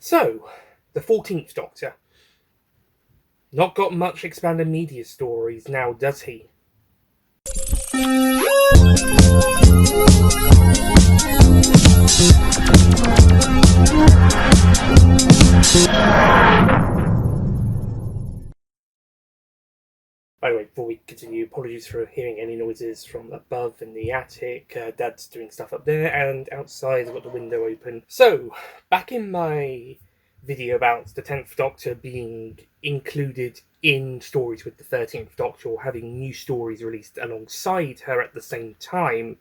So, the 14th Doctor. Not got much expanded media stories now, does he? By the way, before we continue, apologies for hearing any noises from above in the attic. Dad's doing stuff up there, and outside I've got the window open. So, back in my video about the 10th Doctor being included in stories with the 13th Doctor, or having new stories released alongside her at the same time,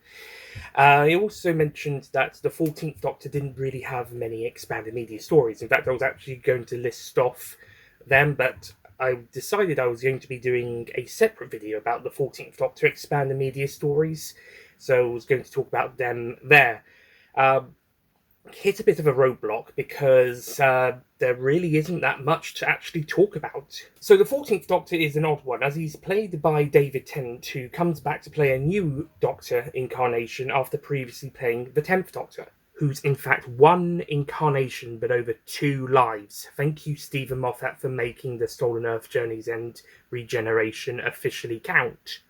I also mentioned that the 14th Doctor didn't really have many expanded media stories. In fact, I was actually going to list off them, but I decided I was going to be doing a separate video about the 14th Doctor expanded media stories, so I was going to talk about them there. Hit a bit of a roadblock because there really isn't that much to actually talk about. So the 14th Doctor is an odd one, as he's played by David Tennant, who comes back to play a new Doctor incarnation after previously playing the 10th Doctor, who's in fact one incarnation but over two lives. Thank you, Stephen Moffat, for making the Stolen Earth Journey's End regeneration officially count.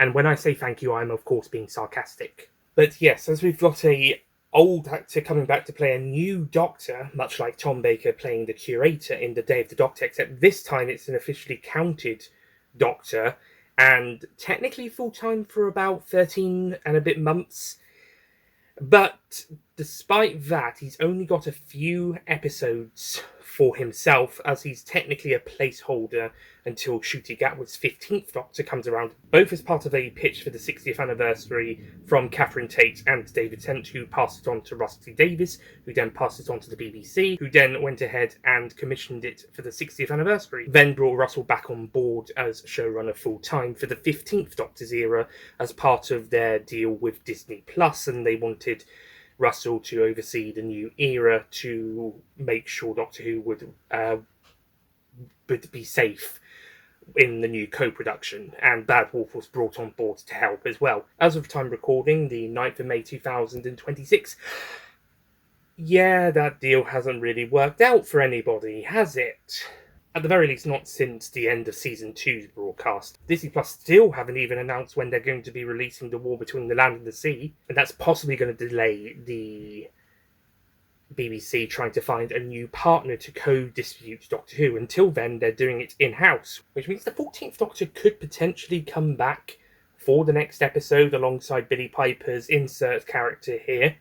And when I say thank you, I'm of course being sarcastic. But yes, as we've got a old actor coming back to play a new Doctor, much like Tom Baker playing the Curator in The Day of the Doctor, except this time it's an officially counted Doctor, and technically full-time for about 13 and a bit months. But despite that, he's only got a few episodes for himself, as he's technically a placeholder until Ncuti Gatwa's 15th Doctor comes around, both as part of a pitch for the 60th anniversary from Catherine Tate and David Tennant, who passed it on to Rusty Davies, who then passed it on to the BBC, who then went ahead and commissioned it for the 60th anniversary, then brought Russell back on board as showrunner full-time for the 15th Doctor's era as part of their deal with Disney+, and they wanted Russell to oversee the new era to make sure Doctor Who would be safe in the new co-production, and Bad Wolf was brought on board to help as well. As of time recording, the 9th of May 2026, yeah, that deal hasn't really worked out for anybody, has it? At the very least, not since the end of Season 2's broadcast. Disney Plus still haven't even announced when they're going to be releasing The War Between the Land and the Sea, and that's possibly going to delay the BBC trying to find a new partner to co-distribute Doctor Who. Until then, they're doing it in-house, which means the 14th Doctor could potentially come back for the next episode alongside Billie Piper's insert character here.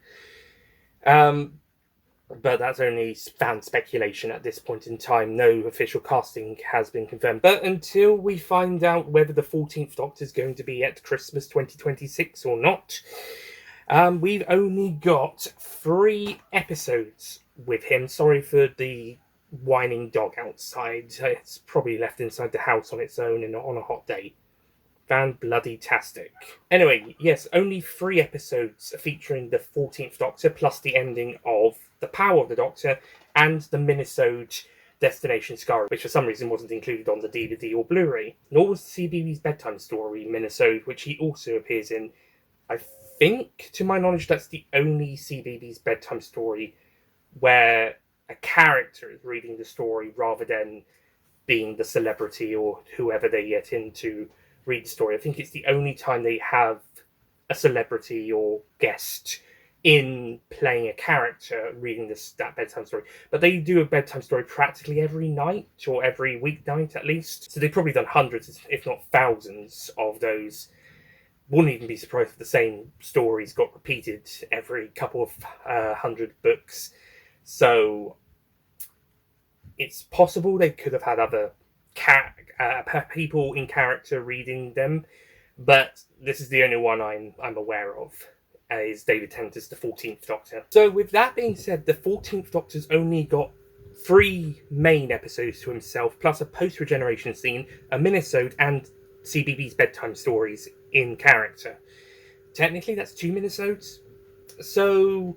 But that's only fan speculation at this point in time. No official casting has been confirmed. But until we find out whether the 14th Doctor is going to be at Christmas 2026 or not, we've only got 3 episodes with him. Sorry for the whining dog outside. It's probably left inside the house on its own on a hot day. Fan-bloody-tastic. Anyway, yes, only 3 episodes featuring the 14th Doctor, plus the ending of The Power of the Doctor and the minisode Destination Scar, which for some reason wasn't included on the DVD or Blu-ray. Nor was CBeebies Bedtime Story minisode, which he also appears in. I think, to my knowledge, that's the only CBeebies Bedtime Story where a character is reading the story rather than being the celebrity or whoever they get in to read the story. I think it's the only time they have a celebrity or guest in playing a character reading that bedtime story. But they do a bedtime story practically every night, or every weeknight at least. So they've probably done hundreds, if not thousands, of those. Wouldn't even be surprised if the same stories got repeated every couple of 100 books. So it's possible they could have had other people in character reading them, but this is the only one I'm aware of, is David Tennant as the 14th Doctor. So with that being said, the 14th Doctor's only got 3 main episodes to himself, plus a post-regeneration scene, a minisode, and CBeebies Bedtime Stories in character. Technically, that's 2 minisodes. So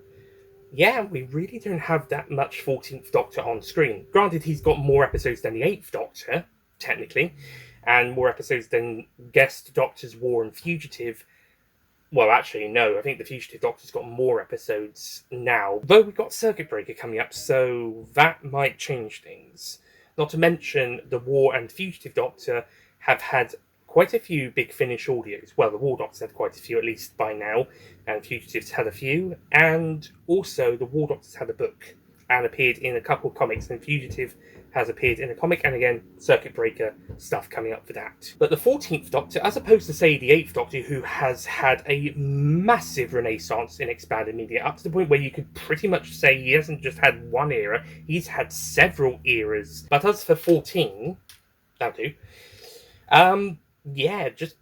yeah, we really don't have that much 14th Doctor on screen. Granted, he's got more episodes than the 8th Doctor, technically, and more episodes than guest Doctors War and Fugitive, Well, actually, no. I think the Fugitive Doctor's got more episodes now. Though we've got Circuit Breaker coming up, so that might change things. Not to mention, the War and Fugitive Doctor have had quite a few Big Finish audios. Well, the War Doctor's had quite a few, at least by now, and Fugitive's had a few. And also, the War Doctor's had a book and appeared in a couple of comics, and Fugitive has appeared in a comic, and again, Circuit Breaker stuff coming up for that. But the 14th Doctor, as opposed to, say, the 8th Doctor, who has had a massive renaissance in expanded media, up to the point where you could pretty much say he hasn't just had one era, he's had several eras. But as for 14, that'll do. Yeah, just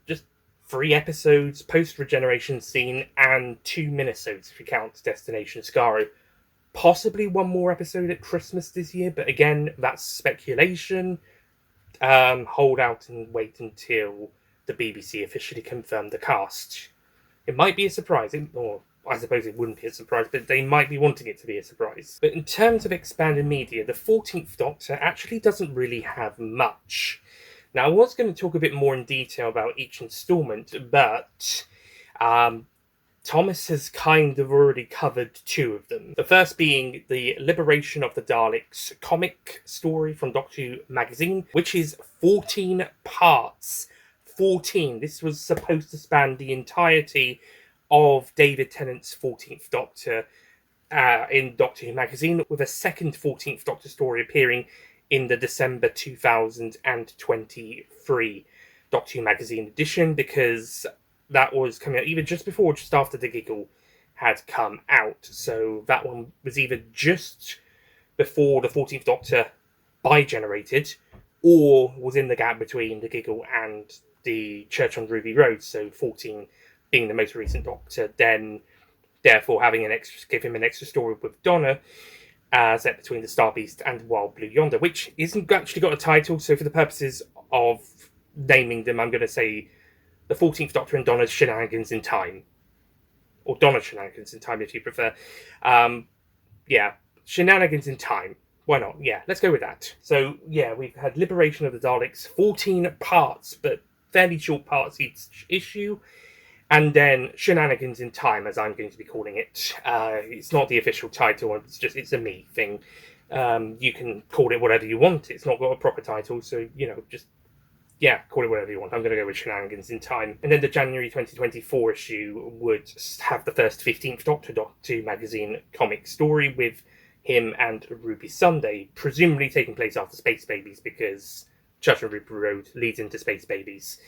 3 episodes, post-regeneration scene, and 2 minisodes if you count Destination Skaro. Possibly one more episode at Christmas this year, but again, that's speculation. Hold out and wait until the BBC officially confirmed the cast. It might be a surprise, or I suppose it wouldn't be a surprise, but they might be wanting it to be a surprise. But in terms of expanded media, the 14th Doctor actually doesn't really have much. Now, I was going to talk a bit more in detail about each instalment, but Thomas has kind of already covered 2 of them. The first being the Liberation of the Daleks comic story from Doctor Who magazine, which is 14 parts. 14. This was supposed to span the entirety of David Tennant's 14th Doctor in Doctor Who magazine, with a second 14th Doctor story appearing in the December 2023 Doctor Who magazine edition, because that was coming out either just before or just after The Giggle had come out. So that one was either just before the 14th Doctor bi-generated, or was in the gap between The Giggle and the Church on Ruby Road. So 14 being the most recent Doctor, then therefore having give him an extra story with Donna, set between the Star Beast and Wild Blue Yonder, which isn't actually got a title. So for the purposes of naming them, I'm going to say the 14th Doctor and Donna's Shenanigans in Time. Or Donna's Shenanigans in Time, if you prefer. Yeah, Shenanigans in Time. Why not? Yeah, let's go with that. So, yeah, we've had Liberation of the Daleks, 14 parts, but fairly short parts each issue. And then Shenanigans in Time, as I'm going to be calling it. It's not the official title, it's a me thing. You can call it whatever you want. It's not got a proper title, so, just call it whatever you want. I'm going to go with Shenanigans in Time. And then the January 2024 issue would have the first 15th Doctor Doctor magazine comic story with him and Ruby Sunday, presumably taking place after Space Babies, because Church on Ruby Road leads into Space Babies.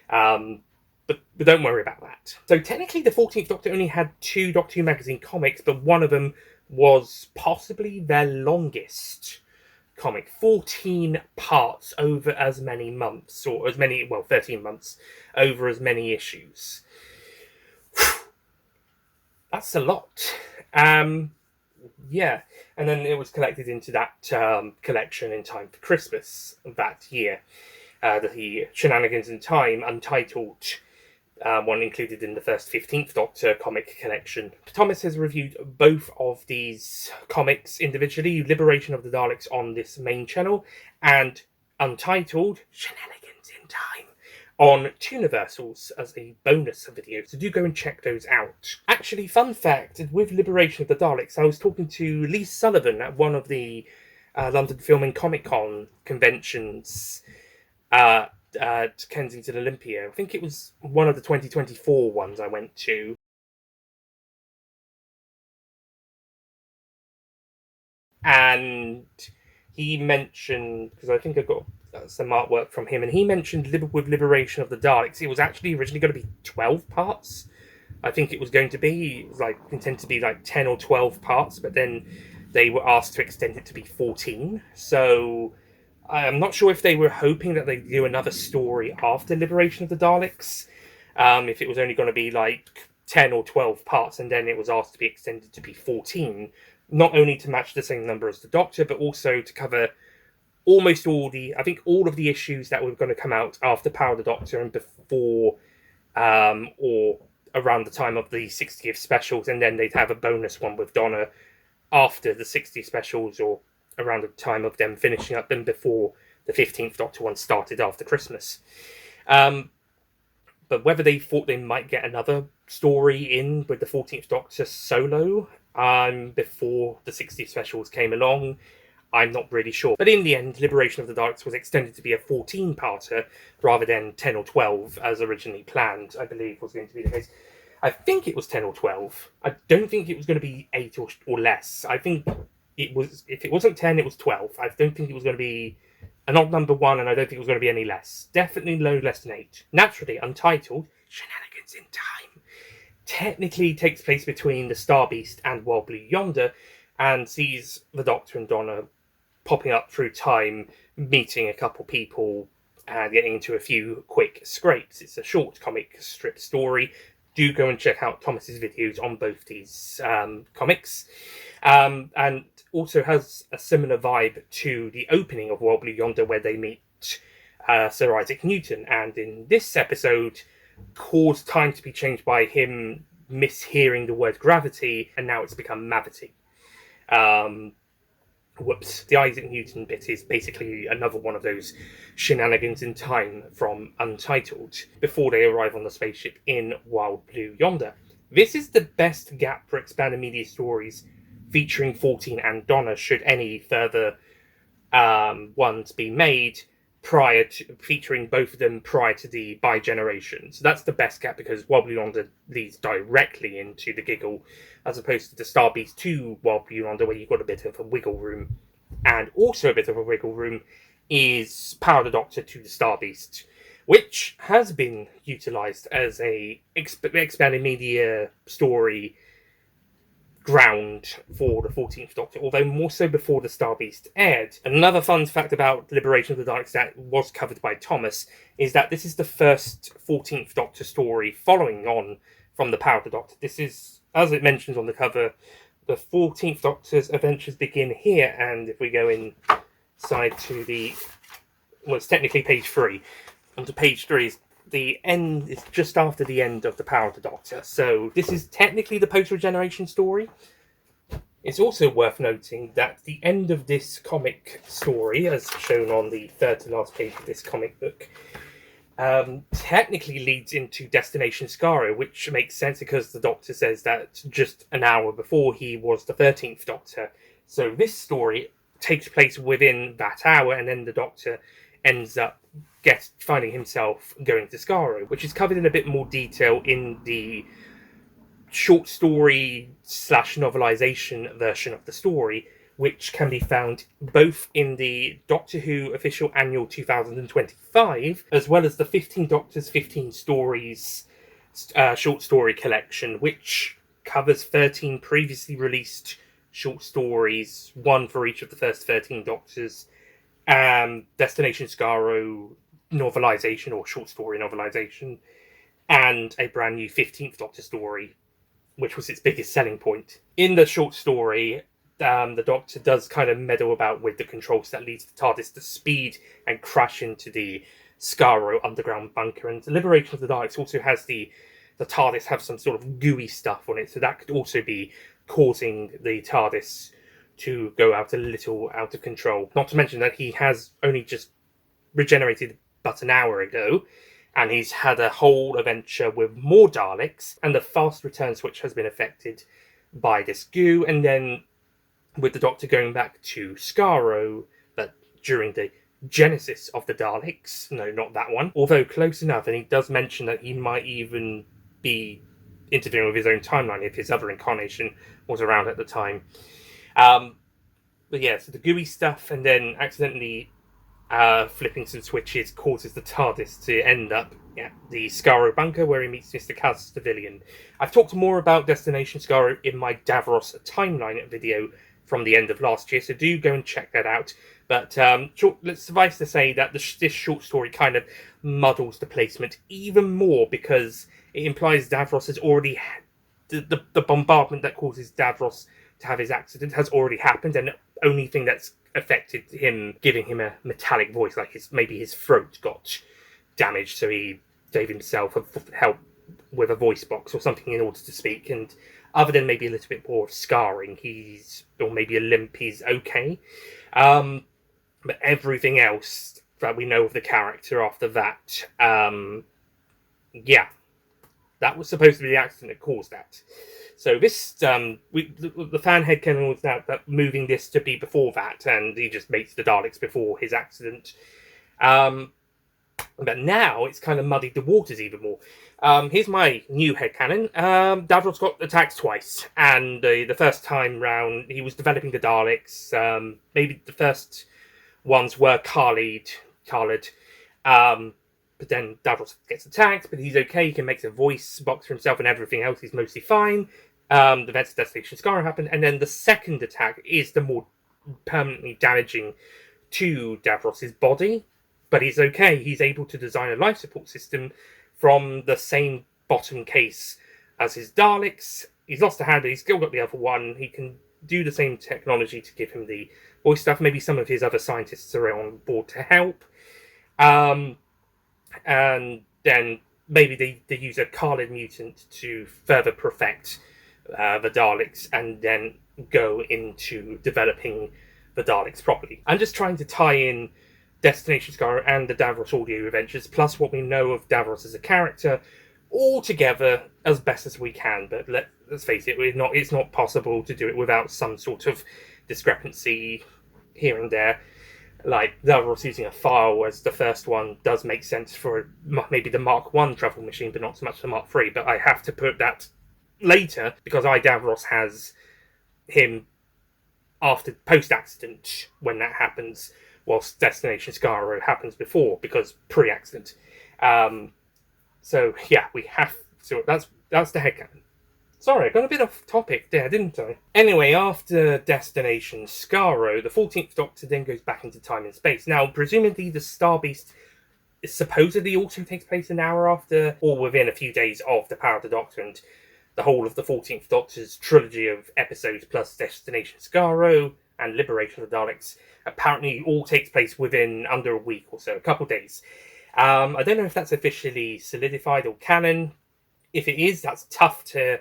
But don't worry about that. So technically the 14th Doctor only had 2 Doctor Who magazine comics, but one of them was possibly their longest comic. 14 parts over as many months, or 13 months over as many issues. That's a lot. Yeah, and then it was collected into that collection in time for Christmas that year. The Shenanigans in Time Untitled one included in the first 15th Doctor comic collection. Thomas has reviewed both of these comics individually, Liberation of the Daleks on this main channel, and Untitled, Shenanigans in Time, on Tooniversals as a bonus video, so do go and check those out. Actually, fun fact, with Liberation of the Daleks, I was talking to Lee Sullivan at one of the London Film and Comic Con conventions at Kensington Olympia. I think it was one of the 2024 ones I went to. And he mentioned, because I think I got some artwork from him, and he mentioned with Liberation of the Daleks, it was actually originally going to be 12 parts. I think it was going to be intended to be 10 or 12 parts, but then they were asked to extend it to be 14. So I'm not sure if they were hoping that they'd do another story after Liberation of the Daleks, if it was only going to be 10 or 12 parts, and then it was asked to be extended to be 14, not only to match the same number as the Doctor, but also to cover almost all of the issues that were going to come out after Power of the Doctor and before, or around the time of the 60th specials, and then they'd have a bonus one with Donna after the 60 specials, or around the time of them finishing up them before the 15th Doctor one started after Christmas. But whether they thought they might get another story in with the 14th Doctor solo before the 60th specials came along, I'm not really sure. But in the end, Liberation of the Daleks was extended to be a 14-parter rather than 10 or 12 as originally planned, I believe was going to be the case. I think it was 10 or 12. I don't think it was going to be 8 or less. I think it was, if it wasn't 10, it was 12. I don't think it was going to be an odd number 1, and I don't think it was going to be any less. Definitely no less than 8. Naturally, Untitled, Shenanigans in Time, technically takes place between the Star Beast and Wild Blue Yonder, and sees the Doctor and Donna popping up through time, meeting a couple people, and getting into a few quick scrapes. It's a short comic strip story. Do go and check out Thomas's videos on both these comics. And also has a similar vibe to the opening of Wild Blue Yonder, where they meet Sir Isaac Newton. And in this episode, caused time to be changed by him mishearing the word gravity, and now it's become mavity. The Isaac Newton bit is basically another one of those shenanigans in time from Untitled, before they arrive on the spaceship in Wild Blue Yonder. This is the best gap for expanded media stories featuring 14 and Donna, should any further ones be made, prior to featuring both of them prior to the bi-generation. So that's the best gap, because Wild Blue Yonder leads directly into the giggle, as opposed to the Star Beast 2 Wild Blue Yonder, where you've got a bit of a wiggle room. And also a bit of a wiggle room is Power of the Doctor to the Star Beast, which has been utilised as a expanded media story ground for the 14th Doctor, although more so before the Star Beast aired. Another fun fact about Liberation of the Daleks that was covered by Thomas is that this is the first 14th Doctor story following on from the Power of the Doctor. This is, as it mentions on the cover, the 14th Doctor's adventures begin here, and if we go inside to the, well, it's technically page 3. Onto page 3 is the end, is just after the end of the Power of the Doctor. So this is technically the post-regeneration story. It's also worth noting that the end of this comic story, as shown on the third to last page of this comic book, technically leads into Destination Skaro, which makes sense because the Doctor says that just an hour before he was the 13th Doctor. So this story takes place within that hour, and then the Doctor ends up finding himself going to Skaro, which is covered in a bit more detail in the short story / novelization version of the story, which can be found both in the Doctor Who Official Annual 2025, as well as the 15 Doctors, 15 Stories short story collection, which covers 13 previously released short stories, one for each of the first 13 Doctors, Destination Skaro novelization or short story novelization, and a brand new 15th Doctor story, which was its biggest selling point. In the short story, the Doctor does kind of meddle about with the controls that leads the TARDIS to speed and crash into the Skaro underground bunker. And the Liberation of the Daleks also has the TARDIS have some sort of gooey stuff on it, so that could also be causing the TARDIS to go out a little out of control. Not to mention that he has only just regenerated but an hour ago, and he's had a whole adventure with more Daleks, and the fast return switch has been affected by this goo, and then with the Doctor going back to Skaro, but during the genesis of the Daleks. No, not that one. Although close enough, and he does mention that he might even be interfering with his own timeline if his other incarnation was around at the time. But yeah, so the gooey stuff, and then accidentally flipping some switches causes the TARDIS to end up at the Skaro bunker, where he meets Mr. Castellan. I've talked more about Destination Skaro in my Davros timeline video from the end of last year, so do go and check that out. But let's suffice to say that this short story kind of muddles the placement even more, because it implies Davros has already the bombardment that causes Davros to have his accident has already happened, and the only thing that's affected him, giving him a metallic voice, like maybe his throat got damaged, so he gave himself help with a voice box or something in order to speak. And other than maybe a little bit more of scarring, or maybe a limp, he's okay. But everything else that we know of the character after that Yeah, that was supposed to be the accident that caused that. So this, the fan headcanon was that moving this to be before that, and he just makes the Daleks before his accident. But now it's kind of muddied the waters even more. Here's my new headcanon. Davros got attacked twice, and the first time round he was developing the Daleks. Maybe the first ones were Khalid. But then Davros gets attacked, but he's okay. He can make a voice box for himself and everything else. He's mostly fine. The events of Destination Scar happened, and then the second attack is the more permanently damaging to Davros's body. But he's okay. He's able to design a life support system from the same bottom case as his Daleks. He's lost a hand, but he's still got the other one. He can do the same technology to give him the voice stuff. Maybe some of his other scientists are on board to help. And then maybe they use a Khalid mutant to further perfect the Daleks and then go into developing the Daleks properly. I'm just trying to tie in Destination Scar and the Davros audio adventures, plus what we know of Davros as a character, all together as best as we can. But let's face it, it's not possible to do it without some sort of discrepancy here and there. Like Davros using a file as the first one does make sense for maybe the Mark 1 travel machine, but not so much the Mark 3. But I have to put that later because Davros has him after post-accident when that happens, whilst Destination Scar happens before because pre-accident. So yeah, we have. So that's the headcanon. Sorry, I got a bit off topic there, didn't I? Anyway, after Destination Skaro, the 14th Doctor then goes back into time and space. Now, presumably the Star Beast is supposedly also takes place an hour after, or within a few days of the Power of the Doctor, and the whole of the 14th Doctor's trilogy of episodes plus Destination Skaro and Liberation of the Daleks apparently all takes place within under a week or so, a couple days. I don't know if that's officially solidified or canon. If it is, that's tough to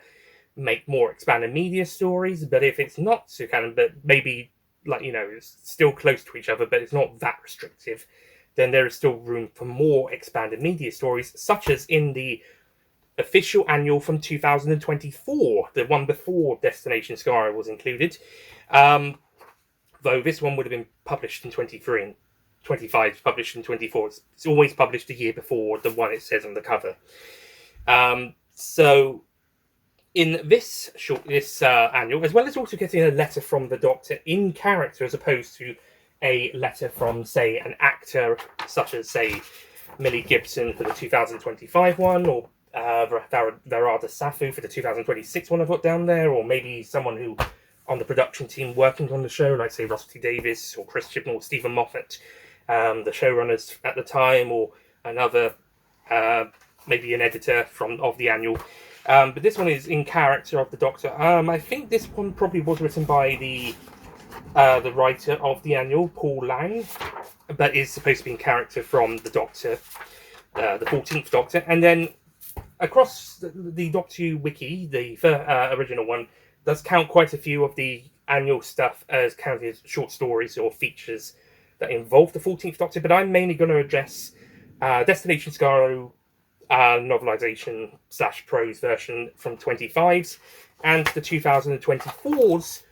make more expanded media stories, but if it's not so canon, but maybe, like, you know, it's still close to each other, but it's not that restrictive, then there is still room for more expanded media stories, such as in the official annual from 2024, the one before Destination Scar was included. Though this one would have been published in 23 and 25 is published in 24. It's always published a year before the one it says on the cover. So in this annual, as well as also getting a letter from the Doctor in character, as opposed to a letter from, say, an actor such as, say, Millie Gibson for the 2025 one, or Varada Safu for the 2026 one I've got down there, or maybe someone who on the production team working on the show, like, say, Russell T Davies or Chris Chibnall or Stephen Moffat, the showrunners at the time, or another, maybe an editor of the annual. But this one is in character of the Doctor. I think this one probably was written by the writer of the annual, Paul Lang, but is supposed to be in character from the Doctor, the 14th Doctor. And then across the Doctor Who wiki, the original one, does count quite a few of the annual stuff as counted as short stories or features that involve the 14th Doctor, but I'm mainly going to address Destination Scar novelisation / prose version from 25's and the 2024's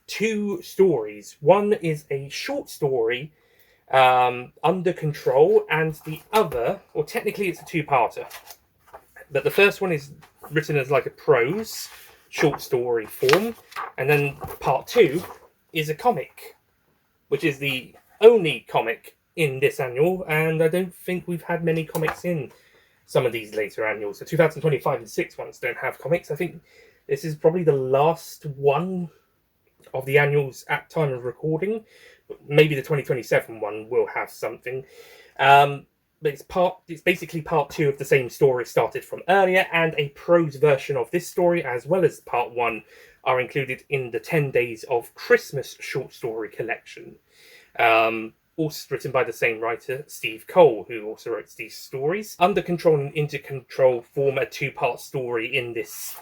two stories. One is a short story, Under Control, and the other, or technically it's a two-parter, but the first one is written as like a prose short story form, and then part 2 is a comic, which is the only comic in this annual, and I don't think we've had many comics in some of these later annuals. The 2025 and 6 ones don't have comics. I think this is probably the last one of the annuals at time of recording. Maybe the 2027 one will have something. But it's basically part 2 of the same story started from earlier, and a prose version of this story, as well as part 1, are included in the 10 Days of Christmas short story collection. Also written by the same writer, Steve Cole, who also wrote these stories. Under Control and Into Control form a 2-part story in this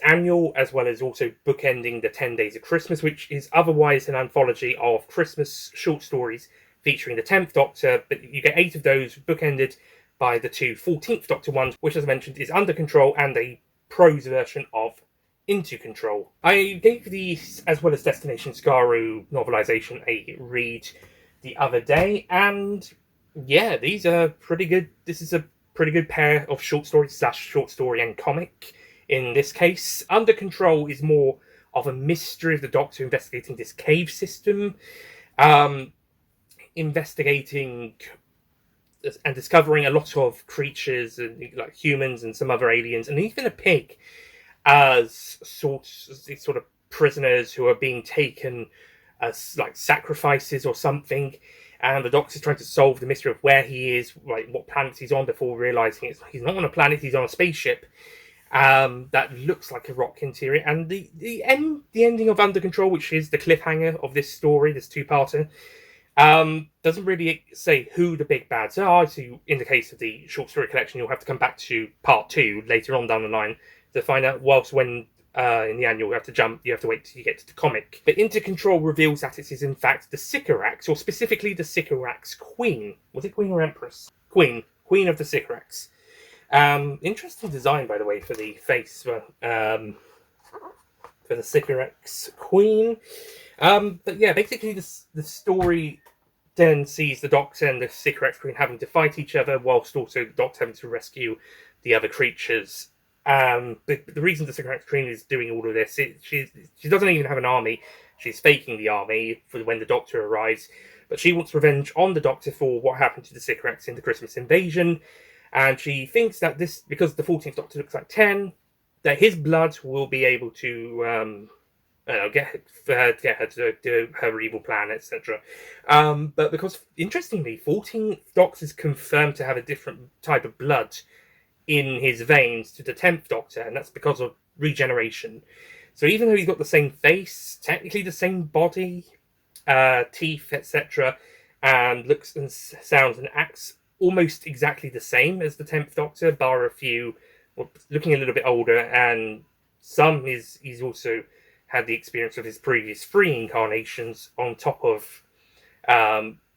annual, as well as also bookending the 10 Days of Christmas, which is otherwise an anthology of Christmas short stories featuring the 10th Doctor, but you get 8 of those bookended by the two 14th Doctor ones, which, as I mentioned, is Under Control and a prose version of Into Control. I gave these, as well as Destination Scaru novelisation, a read the other day, and yeah, these are pretty good. This is a pretty good pair of short stories / short story and comic. In this case, Under Control is more of a mystery of the Doctor investigating this cave system, investigating and discovering a lot of creatures, like humans and some other aliens, and even a pig, as these sort of prisoners who are being taken as like sacrifices or something. And the Doctor's trying to solve the mystery of where he is, like what planet he's on, before realizing he's not on a planet, he's on a spaceship that looks like a rock interior. And the ending of Under Control, which is the cliffhanger of this story, this two-parter, doesn't really say who the big bads are. So in the case of the short story collection, you'll have to come back to part 2 later on down the line to find out. Whilst when in the annual you have to wait till you get to the comic. But Into Control reveals that it is in fact the Sycorax, or specifically the Sycorax Queen. Was it Queen or Empress? Queen of the Sycorax. Interesting design, by the way, for the face for the Sycorax Queen. But yeah, basically the story then sees the Doctor and the Sycorax Queen having to fight each other, whilst also the Doctor having to rescue the other creatures. But the reason the Sycorax Queen is doing all of this, she doesn't even have an army. She's faking the army for when the Doctor arrives. But she wants revenge on the Doctor for what happened to the Sycorax in the Christmas invasion. And she thinks that this, because the 14th Doctor looks like 10, that his blood will be able to get her to do her evil plan, etc. But because, interestingly, 14th Doctor's confirmed to have a different type of blood in his veins to the 10th Doctor, and that's because of regeneration. So even though he's got the same face, technically the same body, teeth, etc., and looks and sounds and acts almost exactly the same as the 10th Doctor, bar a few, looking a little bit older, and he's also had the experience of his previous 3 incarnations on top of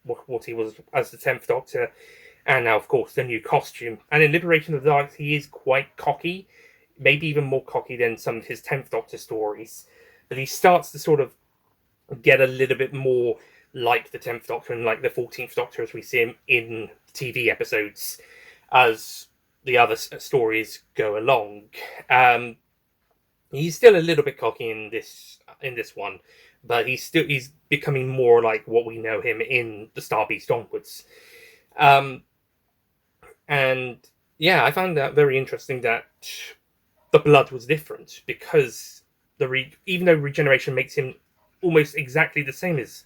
what he was as the 10th Doctor, and now, of course, the new costume. And in Liberation of the Daleks, he is quite cocky, maybe even more cocky than some of his 10th Doctor stories. But he starts to sort of get a little bit more like the 10th Doctor and like the 14th Doctor as we see him in TV episodes as the other stories go along. He's still a little bit cocky in this one, but he's becoming more like what we know him in the Star Beast onwards. And yeah, I found that very interesting that the blood was different, because even though regeneration makes him almost exactly the same as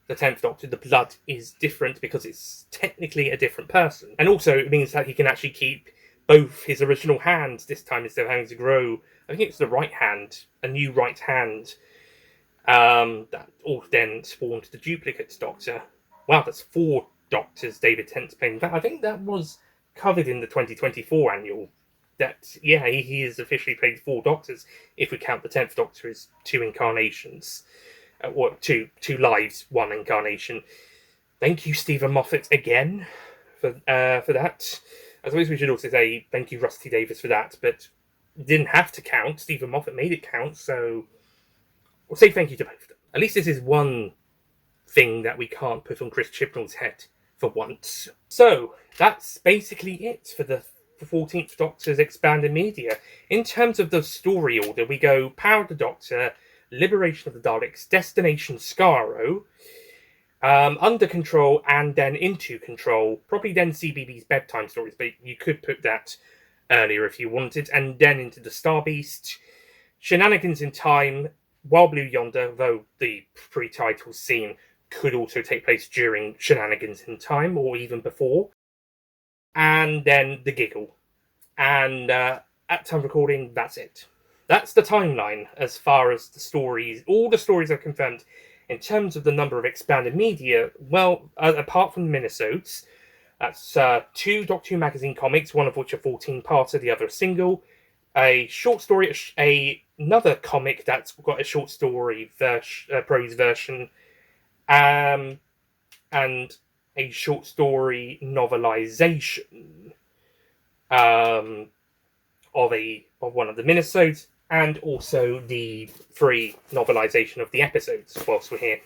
the 10th Doctor, the blood is different because it's technically a different person. And also it means that he can actually keep both his original hands this time, instead of having to grow, I think it's the right hand, a new right hand, that all then spawned the duplicate Doctor. Wow, that's 4 Doctors David Tennant's playing. In fact, I think that was covered in the 2024 annual. That, yeah, he has officially played 4 Doctors, if we count the 10th Doctor as 2 incarnations. Or 2 lives, 1 incarnation. Thank you, Stephen Moffat, again, for that. I suppose we should also say thank you, Rusty Davis, for that, but didn't have to count. Stephen Moffat made it count, so we'll say thank you to both of them. At least this is one thing that we can't put on Chris Chibnall's head for once. So, that's basically it for the 14th Doctor's expanded media. In terms of the story order, we go Power of the Doctor, Liberation of the Daleks, Destination Skaro, Under Control, and then Into Control. Probably then CBB's bedtime stories, but you could put that earlier if you wanted, and then into the Star Beast, Shenanigans in Time, Wild Blue Yonder, though the pre-title scene could also take place during Shenanigans in Time, or even before, and then The Giggle. And at time recording, that's it. That's the timeline as far as the stories, all the stories are confirmed. In terms of the number of expanded media, well, apart from the minisodes, that's 2 Doctor Who magazine comics, one of which are 14-parter, the other a single, a short story, another comic that's got a short story prose version, and a short story novelization of one of the minisodes, and also the free novelization of the episodes whilst we're here.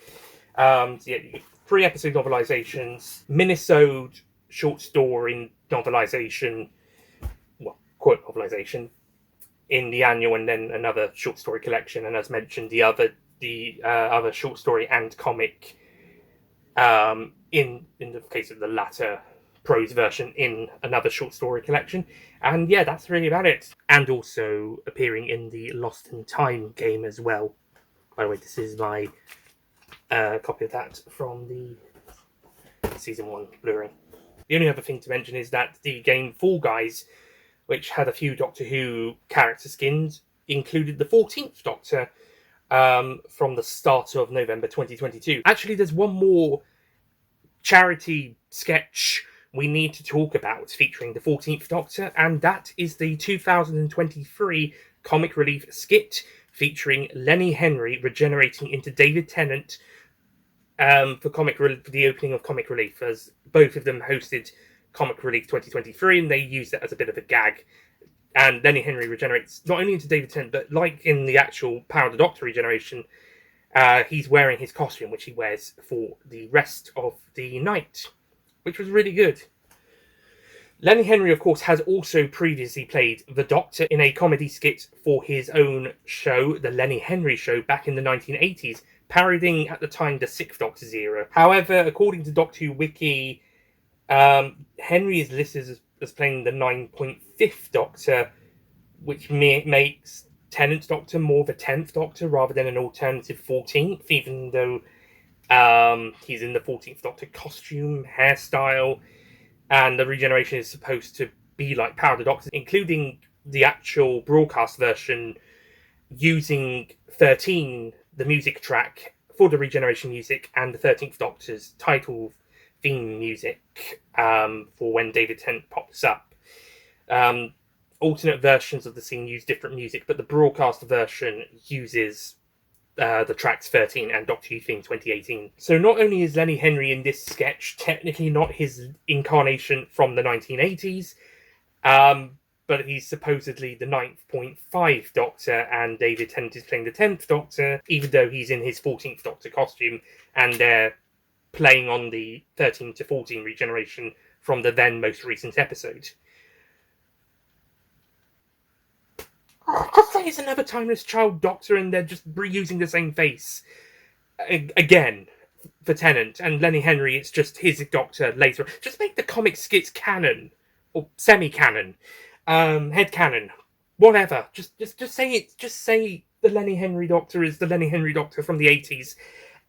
So yeah, 3 episode novelizations, minisode short story novelization, well, quote novelization, in the annual, and then another short story collection, and as mentioned, the other short story and comic, in the case of the latter, prose version in another short story collection. And yeah, that's really about it. And also appearing in the Lost in Time game as well. By the way, this is my copy of that from the Season 1 Blu-ray. The only other thing to mention is that the game Fall Guys, which had a few Doctor Who character skins, included the 14th Doctor from the start of November 2022. Actually, there's one more charity sketch we need to talk about featuring the 14th Doctor, and that is the 2023 Comic Relief skit featuring Lenny Henry regenerating into David Tennant for the opening of Comic Relief, as both of them hosted Comic Relief 2023, and they used it as a bit of a gag. And Lenny Henry regenerates not only into David Tennant, but like in the actual Power of the Doctor regeneration, he's wearing his costume, which he wears for the rest of the night, which was really good. Lenny Henry, of course, has also previously played the Doctor in a comedy skit for his own show, The Lenny Henry Show, back in the 1980s, parodying at the time the 6th Doctor's era. However, according to Doctor Who Wiki, Henry is listed as playing the 9.5th Doctor, which makes Tennant's Doctor more of a 10th Doctor rather than an alternative 14th, even though he's in the 14th Doctor costume, hairstyle, and the regeneration is supposed to be like Power of the Doctor, including the actual broadcast version using 13, the music track for the regeneration music, and the 13th Doctor's title theme music for when David Tennant pops up. Alternate versions of the scene use different music, but the broadcast version uses the tracks 13 and Doctor Who theme 2018. So not only is Lenny Henry in this sketch technically not his incarnation from the 1980s, but he's supposedly the 9.5 Doctor, and David Tennant is playing the 10th Doctor, even though he's in his 14th Doctor costume, and they're playing on the 13 to 14 regeneration from the then most recent episode. Just say it's another timeless child Doctor and they're just reusing the same face. Again, for Tennant, and Lenny Henry, it's just his Doctor later. Just make the comic skits canon, or semi-canon, head-canon, whatever. Just say it. Just say the Lenny Henry Doctor is the Lenny Henry Doctor from the 80s,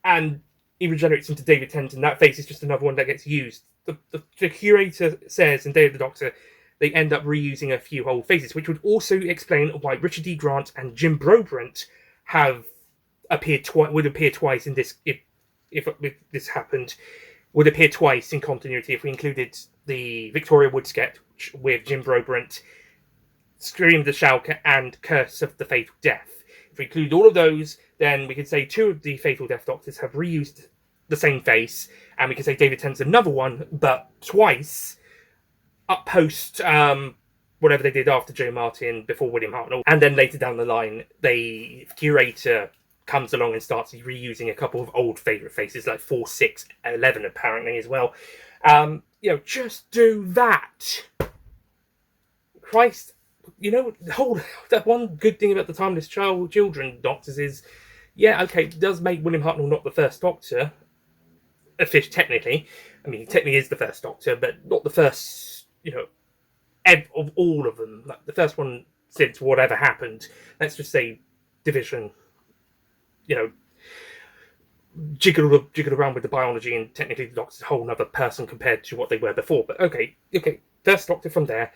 and he regenerates into David Tennant, and that face is just another one that gets used. The curator says in Day of the Doctor, they end up reusing a few old faces, which would also explain why Richard D. Grant and Jim Broadbent would appear twice in this, if this happened, would appear twice in continuity if we included the Victoria Wood sketch with Jim Broadbent, Scream of the Shalka, and Curse of the Fatal Death. If we include all of those, then we could say 2 of the Fatal Death Doctors have reused the same face, and we could say David Tennant's another one, but twice, up post whatever they did after Joe Martin, before William Hartnell, and then later down the line, the curator comes along and starts reusing a couple of old favourite faces, like 4, 6, 11 apparently as well. Just do that. Christ, that one good thing about the Timeless Children Doctors is, it does make William Hartnell not the first Doctor, technically. I mean, he technically is the first Doctor, but not the first, of all of them. Like the first one since whatever happened. Let's just say Division, jiggle around with the biology, and technically the Doctor's a whole other person compared to what they were before. But okay, first Doctor from there.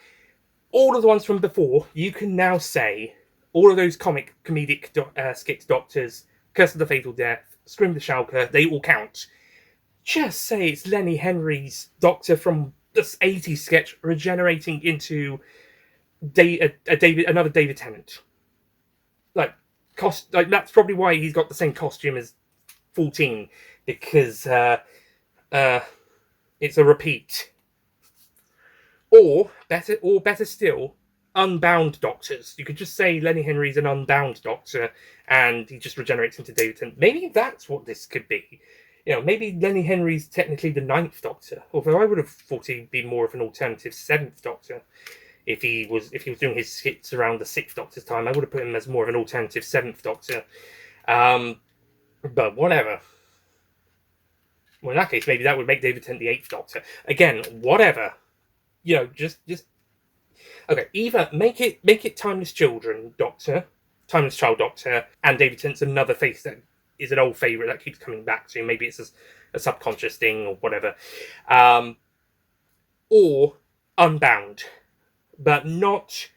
All of the ones from before, you can now say all of those comedic skit Doctors, Curse of the Fatal Death, Scream of the Shalka, they all count. Just say it's Lenny Henry's Doctor from this 80s sketch regenerating into another David Tennant. That's probably why he's got the same costume as 14, because it's a repeat. Or better still, unbound doctors. You could just say Lenny Henry's an unbound doctor, and he just regenerates into David Tennant. Maybe that's what this could be. You know, maybe Lenny Henry's technically the Ninth Doctor. Although I would have thought he'd be more of an alternative Seventh Doctor. If he was doing his skits around the Sixth Doctor's time, I would have put him as more of an alternative Seventh Doctor. But whatever. Well, in that case, maybe that would make David Tennant the Eighth Doctor. Again, whatever. You know, just okay. Either make it Timeless Children Doctor, Timeless Child Doctor, and David Tennant's another face that is an old favourite that keeps coming back to. Maybe it's a subconscious thing or whatever. Or Unbound, but not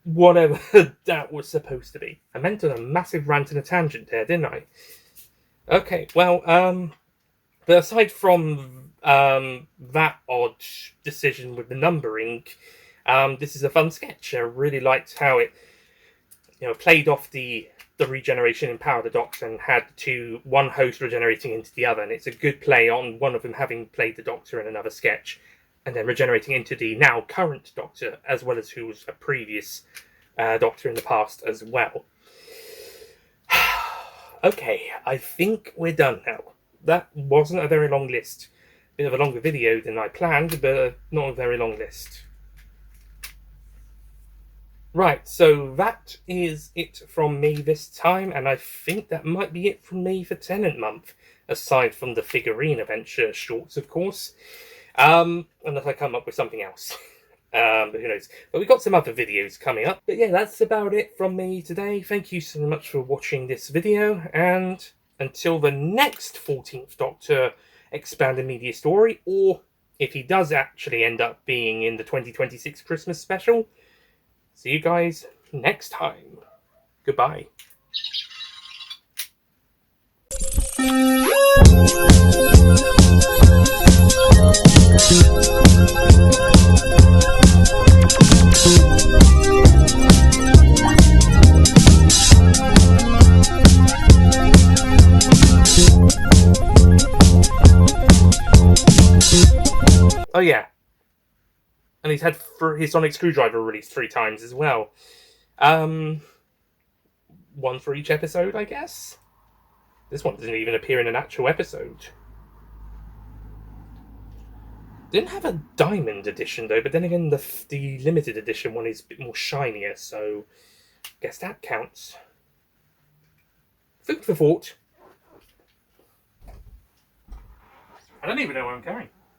whatever that was supposed to be. I meant on a massive rant and a tangent there, didn't I? Okay, well, but aside from that odd decision with the numbering, this is a fun sketch. I really liked how it, played off the regeneration in Power of the Doctor and had one host regenerating into the other, and it's a good play on one of them having played the Doctor in another sketch, and then regenerating into the now current Doctor, as well as who was a previous Doctor in the past as well. Okay, I think we're done now. That wasn't a very long list. Bit of a longer video than I planned, but not a very long list. Right, so that is it from me this time, and I think that might be it from me for Tennant Month, aside from the figurine adventure shorts, of course. Unless I come up with something else. But who knows. But we've got some other videos coming up. But yeah, that's about it from me today. Thank you so much for watching this video, and until the next 14th Doctor expanded media story, or if he does actually end up being in the 2026 Christmas special, see you guys next time. Goodbye. Oh yeah, and he's had his sonic screwdriver released 3 times as well. One for each episode, I guess. This one doesn't even appear in an actual episode. Didn't have a diamond edition though, but then again the limited edition one is a bit more shinier, so I guess that counts. Food for thought. I don't even know where I'm going.